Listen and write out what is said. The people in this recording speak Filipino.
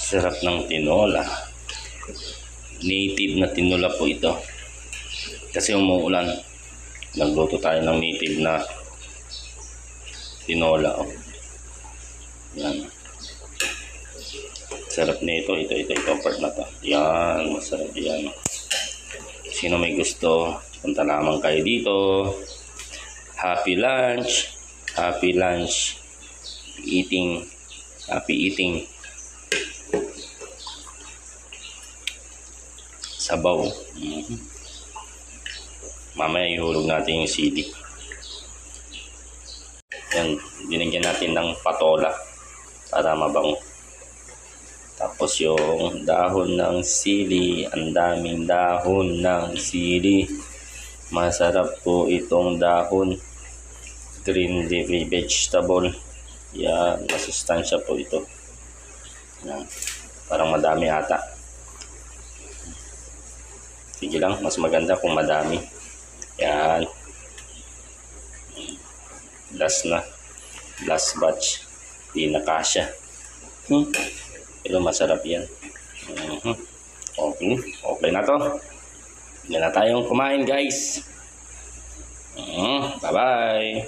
Sarap ng tinola. Native na tinola po ito. Kasi umuulan. Nagluto tayo ng native na tinola. Oh. Yan. Sarap nito. Ito part na to. Yan. Masarap yan. Sino may gusto, punta lamang kayo dito. Happy lunch. Happy lunch. Eating. Happy eating. Sabaw. Mamaya ihulog natin yung sili. Yan, binigyan natin ng patola para mabango. Tapos yung dahon ng sili, ang daming dahon ng sili. Masarap po itong dahon. Green leafy vegetable. Yan, masustansya po ito. Yan, parang madami ata. Sige lang, mas maganda kung madami. Yan. Last na. Last batch. Di na kasya. Pero masarap yan. Okay. Okay na to. Yan na tayong kumain, guys. Bye-bye.